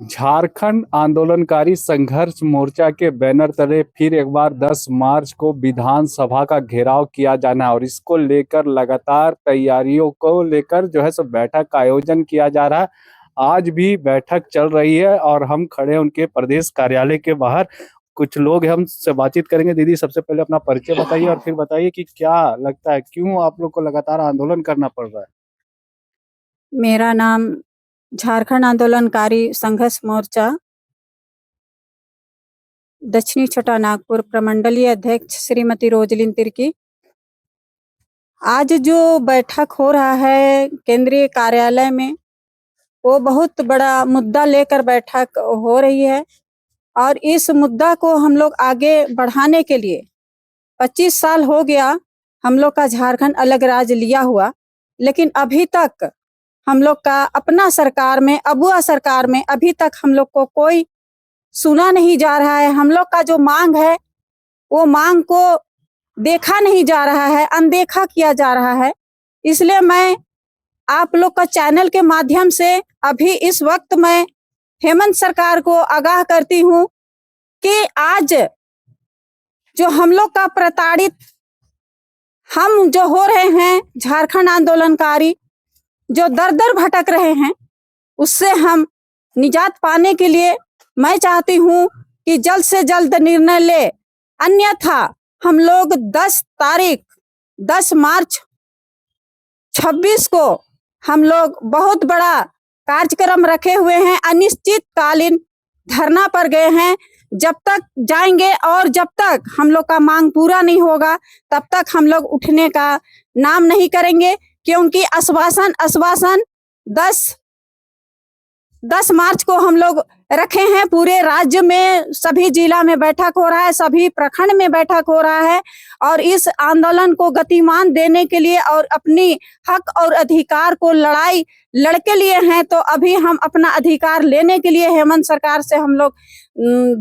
झारखंड आंदोलनकारी संघर्ष मोर्चा के बैनर तले फिर एक बार 10 मार्च को विधानसभा का घेराव किया जाना है और इसको लेकर लगातार तैयारियों को लेकर जो है सो बैठक का आयोजन किया जा रहा है। आज भी बैठक चल रही है और हम खड़े हैं उनके प्रदेश कार्यालय के बाहर। कुछ लोग हैं, हमसे बातचीत करेंगे। दीदी, सबसे पहले अपना परिचय बताइए और फिर बताइए कि क्या लगता है, क्यों आप लोग को लगातार आंदोलन करना पड़ रहा है। मेरा नाम झारखंड आंदोलनकारी संघर्ष मोर्चा दक्षिणी छोटा नागपुर प्रमंडलीय अध्यक्ष श्रीमती रोजलिन तिर्की। आज जो बैठक हो रहा है केंद्रीय कार्यालय में, वो बहुत बड़ा मुद्दा लेकर बैठक हो रही है और इस मुद्दा को हम लोग आगे बढ़ाने के लिए 25 साल हो गया हम लोग का झारखंड अलग राज्य लिया हुआ, लेकिन अभी तक हम लोग का अपना सरकार में, अबुआ सरकार में अभी तक हम लोग को कोई सुना नहीं जा रहा है। हम लोग का जो मांग है वो मांग को देखा नहीं जा रहा है, अनदेखा किया जा रहा है। इसलिए मैं आप लोग का चैनल के माध्यम से अभी इस वक्त मैं हेमंत सरकार को आगाह करती हूँ कि आज जो हम लोग का प्रताड़ित हम जो हो रहे हैं, झारखंड आंदोलनकारी जो दर दर भटक रहे हैं, उससे हम निजात पाने के लिए मैं चाहती हूँ कि जल्द से जल्द निर्णय ले, अन्यथा हम लोग 10 मार्च 26 को हम लोग बहुत बड़ा कार्यक्रम रखे हुए हैं। अनिश्चितकालीन धरना पर गए हैं। जब तक जाएंगे और जब तक हम लोग का मांग पूरा नहीं होगा तब तक हम लोग उठने का नाम नहीं करेंगे, क्योंकि आश्वासन 10 मार्च को हम लोग रखे हैं। पूरे राज्य में सभी जिला में बैठक हो रहा है, सभी प्रखंड में बैठक हो रहा है और इस आंदोलन को गतिमान देने के लिए और अपनी हक और अधिकार को लड़के लिए हैं। तो अभी हम अपना अधिकार लेने के लिए हेमंत सरकार से हम लोग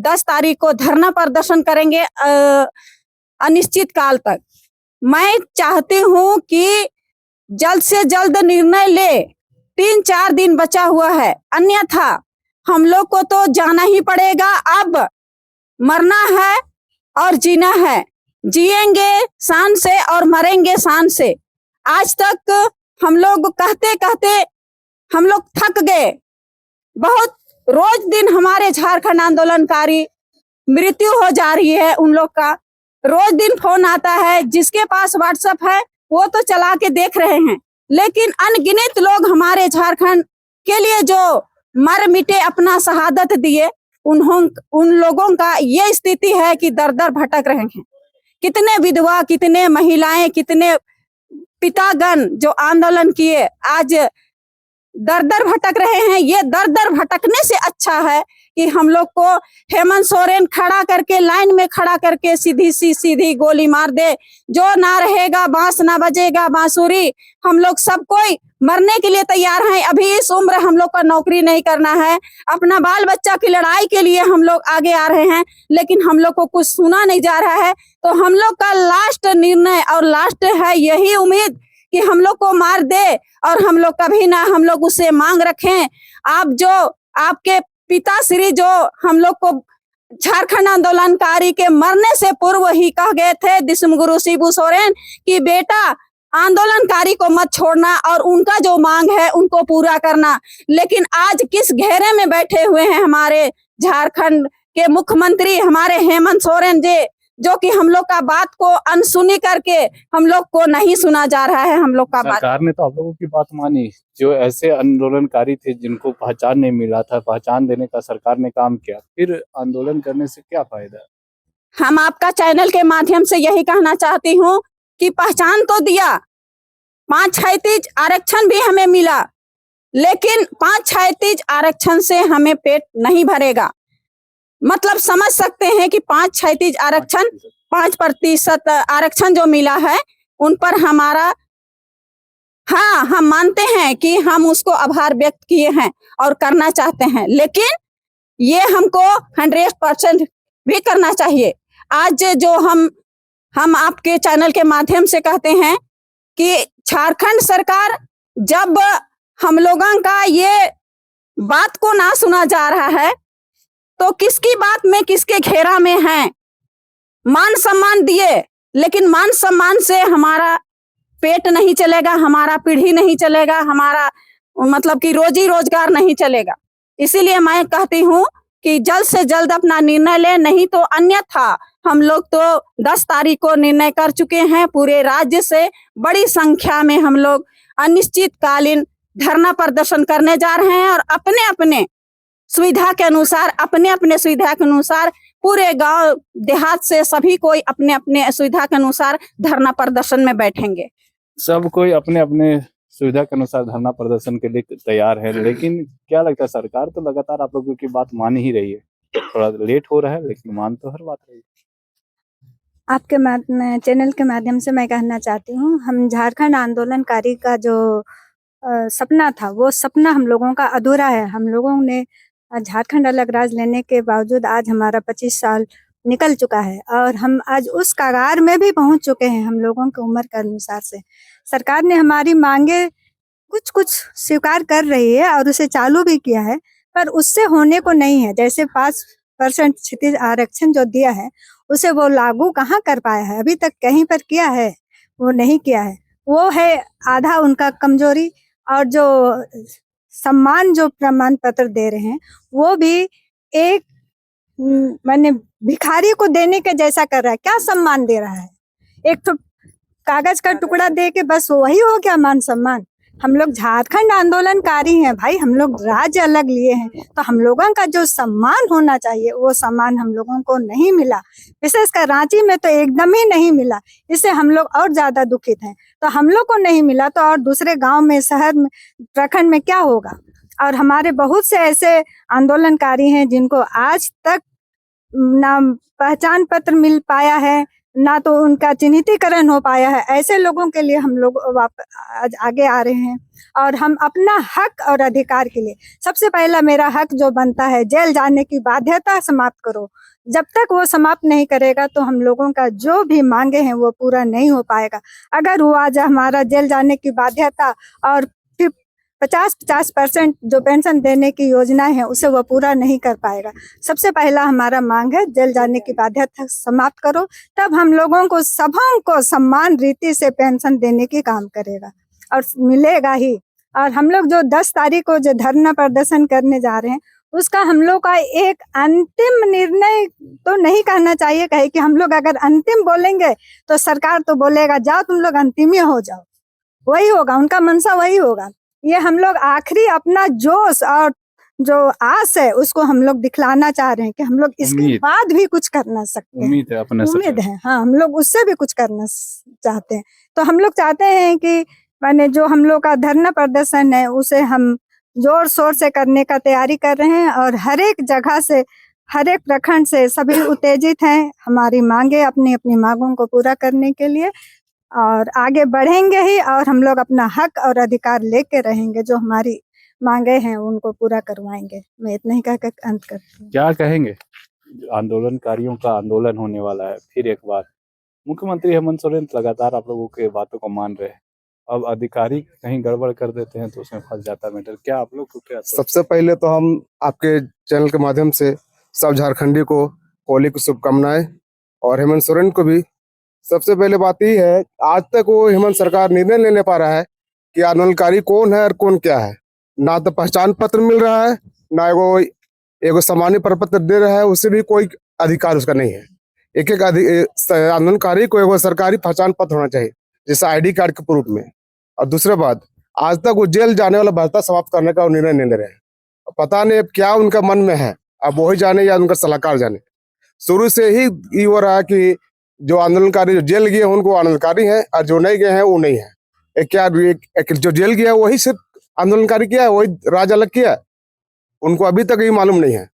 10 तारीख को धरना प्रदर्शन करेंगे अनिश्चित काल तक। मैं चाहती हूँ कि जल्द से जल्द निर्णय ले, 3-4 दिन बचा हुआ है, अन्यथा हम लोग को तो जाना ही पड़ेगा। अब मरना है और जीना है, जिएंगे शान से और मरेंगे शान से। आज तक हम लोग कहते कहते हम लोग थक गए। बहुत रोज दिन हमारे झारखंड आंदोलनकारी मृत्यु हो जा रही है। उन लोग का रोज दिन फोन आता है, जिसके पास व्हाट्सएप है वो तो चला के देख रहे हैं, लेकिन अनगिनत लोग हमारे झारखंड के लिए जो मर मिटे, अपना शहादत दिए, उन लोगों का ये स्थिति है कि दर दर भटक रहे हैं। कितने विधवा, कितने महिलाएं, कितने पितागण जो आंदोलन किए आज दर दर भटक रहे हैं। ये दर दर भटकने से अच्छा है कि हम लोग को हेमंत सोरेन खड़ा करके, लाइन में खड़ा करके सीधी गोली मार दे। जो ना रहेगा बांस ना बजेगा बांसुरी। हम लोग सब कोई मरने के लिए तैयार हैं। अभी इस उम्र हम लोग का नौकरी नहीं करना है, अपना बाल बच्चा की लड़ाई के लिए हम लोग आगे आ रहे हैं, लेकिन हम लोग को कुछ सुना नहीं जा रहा है। तो हम लोग का लास्ट निर्णय और लास्ट है यही उम्मीद कि हम लोग को मार दे और हम लोग कभी ना हम लोग उससे मांग रखें। आप जो आपके पिताश्री जो हम लोग को झारखंड आंदोलनकारी के मरने से पूर्व ही कह गए थे, दिसमगुरु शिबू सोरेन, कि बेटा आंदोलनकारी को मत छोड़ना और उनका जो मांग है उनको पूरा करना। लेकिन आज किस घेरे में बैठे हुए हैं हमारे झारखंड के मुख्यमंत्री, हमारे हेमंत सोरेन जी, जो कि हम लोग का बात को अनसुनी करके हम लोग को नहीं सुना जा रहा है। हम लोग का बात, सरकार ने तो आप लोगों की बात मानी। जो ऐसे आंदोलनकारी थे जिनको पहचान नहीं मिला था, पहचान देने का सरकार ने काम किया, फिर आंदोलन करने से क्या फायदा? हम आपका चैनल के माध्यम से यही कहना चाहती हूँ कि पहचान तो दिया, 5-6 आरक्षण भी हमें मिला, लेकिन 5-6 आरक्षण से हमें पेट नहीं भरेगा। मतलब समझ सकते हैं कि 5-6 आरक्षण, 5% आरक्षण जो मिला है उन पर हमारा, हाँ, हम मानते हैं कि हम उसको आभार व्यक्त किए हैं और करना चाहते हैं, लेकिन ये हमको 100% भी करना चाहिए। आज जो हम आपके चैनल के माध्यम से कहते हैं कि झारखंड सरकार जब हम लोगों का ये बात को ना सुना जा रहा है तो किसकी बात में किसके घेरा में है। मान सम्मान दिए, लेकिन मान सम्मान से हमारा पेट नहीं चलेगा, हमारा पीढ़ी नहीं चलेगा, हमारा मतलब कि रोजी रोजगार नहीं चलेगा। इसीलिए मैं कहती हूँ कि जल्द से जल्द अपना निर्णय ले, नहीं तो अन्यथा हम लोग तो 10 तारीख को निर्णय कर चुके हैं। पूरे राज्य से बड़ी संख्या में हम लोग अनिश्चितकालीन धरना प्रदर्शन करने जा रहे हैं और अपने अपने सुविधा के अनुसार पूरे गांव देहात से सभी कोई अपने अपने सुविधा के अनुसार धरना प्रदर्शन में बैठेंगे। सब कोई अपने अपने सुविधा के अनुसार धरना प्रदर्शन के लिए तैयार है, लेकिन क्या लगता है सरकार तो लगातार आप लोगों की बात मान ही रही है। थोड़ा लेट हो रहा है लेकिन मान तो हर बात रही है। आपके चैनल के माध्यम से मैं कहना चाहती हूँ, हम झारखंड आंदोलनकारी का जो सपना था, वो सपना हम लोगों का अधूरा है। हम लोगों ने झारखंड अलग राज्य लेने के बावजूद आज हमारा 25 साल निकल चुका है और हम आज उस कगार में भी पहुंच चुके हैं। हम लोगों की उम्र के अनुसार से सरकार ने हमारी मांगे कुछ स्वीकार कर रही है और उसे चालू भी किया है, पर उससे होने को नहीं है। जैसे 5% क्षितिज आरक्षण जो दिया है उसे वो लागू कहाँ कर पाया है, अभी तक कहीं पर किया है? वो नहीं किया है। वो है आधा उनका कमजोरी। और जो सम्मान जो प्रमाण पत्र दे रहे हैं वो भी एक मैंने भिखारी को देने के जैसा कर रहा है। क्या सम्मान दे रहा है? एक तो कागज का टुकड़ा दे के बस वही हो गया मान सम्मान। हम लोग झारखंड आंदोलनकारी हैं भाई, हम लोग राज्य अलग लिए हैं, तो हम लोगों का जो सम्मान होना चाहिए वो सम्मान हम लोगों को नहीं मिला। विशेषकर रांची में तो एकदम ही नहीं मिला। इससे हम लोग और ज्यादा दुखित हैं। तो हम लोग को नहीं मिला तो और दूसरे गांव में, शहर में, प्रखंड में क्या होगा? और हमारे बहुत से ऐसे आंदोलनकारी हैं जिनको आज तक ना पहचान पत्र मिल पाया है, ना तो उनका चिन्हितीकरण हो पाया है। ऐसे लोगों के लिए हम लोग आज आगे आ रहे हैं और हम अपना हक और अधिकार के लिए, सबसे पहला मेरा हक जो बनता है जेल जाने की बाध्यता समाप्त करो। जब तक वो समाप्त नहीं करेगा तो हम लोगों का जो भी मांगे हैं वो पूरा नहीं हो पाएगा। अगर वो आज हमारा जेल जाने की बाध्यता और 50% जो पेंशन देने की योजना है उसे वो पूरा नहीं कर पाएगा। सबसे पहला हमारा मांग है जेल जाने की बाध्यता समाप्त करो, तब हम लोगों को सबों को समान रीति से पेंशन देने की काम करेगा और मिलेगा ही। और हम लोग जो 10 तारीख को जो धरना प्रदर्शन करने जा रहे हैं उसका हम लोग का एक अंतिम निर्णय तो नहीं कहना चाहिए, कहे कि हम लोग अगर अंतिम बोलेंगे तो सरकार तो बोलेगा जाओ तुम लोग अंतिम ही हो जाओ, वही होगा, उनका मनसा वही होगा। ये हम लोग आखिरी अपना जोश और जो आस है उसको हम लोग दिखलाना चाह रहे हैं कि हम लोग इसके बाद भी कुछ करना सकते हैं। उम्मीद है अपने उम्मीद है, हाँ, हम लोग उससे भी कुछ करना चाहते हैं। तो हम लोग चाहते हैं कि मैंने जो हम लोग का धरना प्रदर्शन है उसे हम जोर शोर से करने का तैयारी कर रहे हैं और हर एक जगह से, हर एक प्रखंड से सभी उत्तेजित हैं हमारी मांगे, अपनी अपनी मांगों को पूरा करने के लिए, और आगे बढ़ेंगे ही और हम लोग अपना हक और अधिकार लेके रहेंगे। जो हमारी मांगे हैं उनको पूरा करवाएंगे। मैं इतना ही कहकर अंत करती हूँ। क्या कहेंगे? आंदोलनकारियों का आंदोलन होने वाला है फिर एक बार। मुख्यमंत्री हेमंत सोरेन लगातार आप लोगों के बातों को मान रहे हैं, अब अधिकारी कहीं गड़बड़ कर देते हैं तो उसमें फंस जाता है मैटर। क्या आप लोग को क्या? सबसे पहले तो हम आपके चैनल के माध्यम से सब झारखंडी को होली की शुभकामनाएं, और हेमंत सोरेन को भी। सबसे पहले बात यही है, आज तक वो हेमंत सरकार निर्णय नहीं ले पा रहा है कि आंदोलनकारी कौन है और कौन क्या है। ना तो पहचान पत्र मिल रहा है, ना एगो सामान्य प्रपत्र दे रहा है, उससे भी कोई अधिकार उसका नहीं है। एक एक आंदोलनकारी को एगो सरकारी पहचान पत्र होना चाहिए, जैसे ID कार्ड के प्रूफ में। और दूसरा बात, आज तक वो जेल जाने वाला भत्ता समाप्त करने का निर्णय नहीं ले रहे हैं। पता नहीं अब क्या उनका मन में है, अब वही जाने या उनका सलाहकार जाने। शुरू से ही ये हो रहा है कि जो आंदोलनकारी जो जेल गए हैं उनको आंदोलनकारी हैं, और जो नहीं गए हैं वो नहीं है। जो जेल गया है वही सिर्फ आंदोलनकारी किया है, वही राज अलग किया है। उनको अभी तक ये मालूम नहीं है।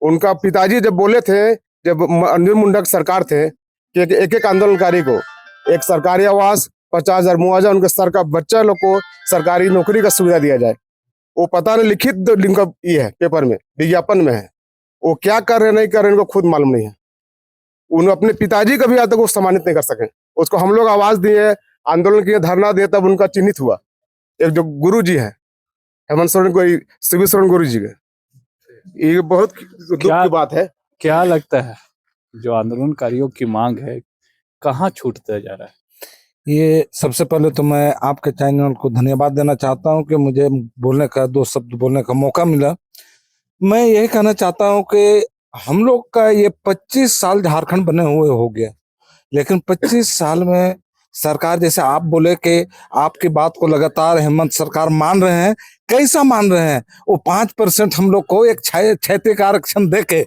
उनका पिताजी जब बोले थे, जब अर्जुन मुंडा की सरकार थे, कि एक एक आंदोलनकारी को एक सरकारी आवास, 50,000 मुआवजा, उनके सर का बच्चा लोग को सरकारी नौकरी का सुविधा दिया जाए। वो पता नहीं लिखित लिंक ये है, पेपर में, विज्ञापन में है। वो क्या कर रहे नहीं कर रहे उनको खुद मालूम नहीं है। उन्होंने अपने पिताजी का भी आज तक वो सम्मानित नहीं कर सके। उसको हम लोग आवाज दिए, आंदोलन किए, धरना दिए, तब उनका चिन्हित हुआ। एक जो गुरु जी है हेमंत सोरेन को, शिबू सोरेन गोरू जी के। ये बहुत दुख क्या- की बात है। क्या लगता है जो आंदोलनकारियों की मांग है कहाँ छूटता जा रहा है? ये सबसे पहले तो मैं आपके चैनल को धन्यवाद देना चाहता हूं कि मुझे बोलने का 2 शब्द बोलने का मौका मिला। मैं यही कहना चाहता हूं कि हम लोग का ये 25 साल झारखंड बने हुए हो गया, लेकिन 25 साल में सरकार, जैसे आप बोले कि आपकी बात को लगातार हेमंत सरकार मान रहे हैं, कैसा मान रहे हैं? वो 5% हम लोग को एक क्षेत्रीय का आरक्षण देके,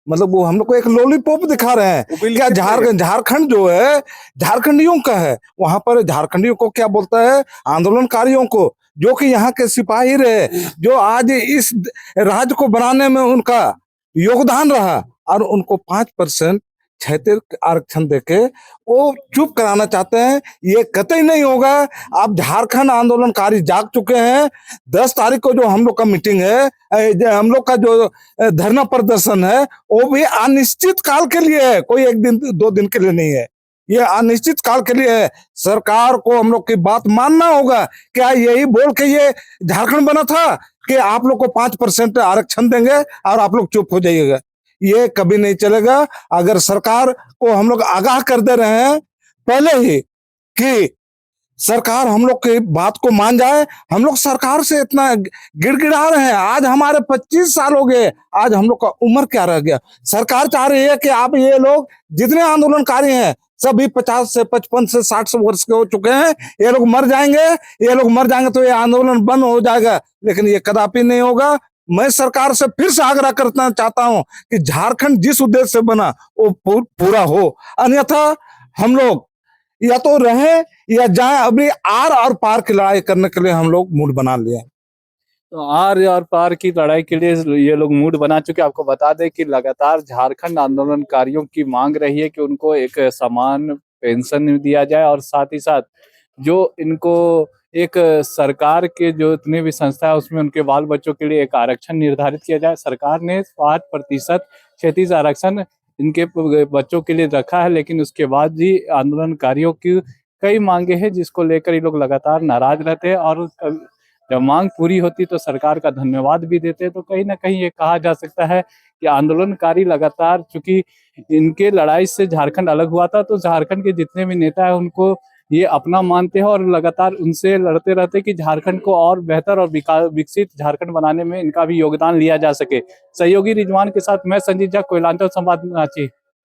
मतलब वो हम लोग को एक लॉलीपॉप दिखा रहे हैं। क्या झारखंड जो है झारखंडियों का है? वहां पर झारखंडियों को क्या बोलता है? आंदोलनकारियों को, जो कि यहाँ के सिपाही रहे, जो आज इस राज्य को बनाने में उनका योगदान रहा, और उनको 5% क्षेत्रीय आरक्षण देके वो चुप कराना चाहते हैं। ये कतई नहीं होगा। अब झारखंड आंदोलनकारी जाग चुके हैं। 10 तारीख को जो हम लोग का मीटिंग है, हम लोग का जो धरना प्रदर्शन है, वो भी अनिश्चित काल के लिए है, कोई 1 दिन 2 दिन के लिए नहीं है। ये अनिश्चित काल के लिए है। सरकार को हम लोग की बात मानना होगा। क्या यही बोल के ये झारखंड बना था कि आप लोग को 5% आरक्षण देंगे और आप लोग चुप हो जाइएगा? ये कभी नहीं चलेगा। अगर सरकार को हम लोग आगाह कर दे रहे हैं पहले ही कि सरकार हम लोग की बात को मान जाए। हम लोग सरकार से इतना गिड़गिड़ा रहे हैं, आज हमारे 25 साल हो गए, आज हम लोग का उम्र क्या रह गया? सरकार चाह रही है कि आप ये लोग जितने आंदोलनकारी हैं सभी 50 से 55 से 60 वर्ष के हो चुके हैं, ये लोग मर जाएंगे, ये लोग मर जाएंगे तो ये आंदोलन बंद हो जाएगा। लेकिन ये कदापि नहीं होगा। मैं सरकार से फिर से आग्रह करना चाहता हूं कि झारखंड जिस उद्देश्य से बना वो पूरा हो, अन्यथा हम लोग या तो रहे या जाए। अभी आर और पार की लड़ाई करने के लिए हम लोग मूड बना लिए। तो आर और पार की लड़ाई के लिए ये लोग मूड बना चुके हैं। आपको बता दें कि लगातार झारखंड आंदोलनकारियों की मांग रही है कि उनको एक समान पेंशन दिया जाए और साथ ही साथ जो इनको एक सरकार के जो इतने भी संस्था है उसमें उनके बाल बच्चों के लिए एक आरक्षण निर्धारित किया जाए। सरकार ने 5% क्षैतिज आरक्षण इनके बच्चों के लिए रखा है, लेकिन उसके बाद भी आंदोलनकारियों की कई मांगे हैं जिसको लेकर ये लोग लगातार नाराज रहते हैं और जब मांग पूरी होती तो सरकार का धन्यवाद भी देते हैं। तो कहीं ना कहीं ये कहा जा सकता है कि आंदोलनकारी लगातार, चूंकि इनके लड़ाई से झारखंड अलग हुआ था, तो झारखंड के जितने भी नेता है उनको ये अपना मानते हैं और लगातार उनसे लड़ते रहते कि झारखंड को और बेहतर और विकसित झारखंड बनाने में इनका भी योगदान लिया जा सके। सहयोगी रिजवान के साथ मैं संजीत झा, कोयलांचल संवाद, रांची।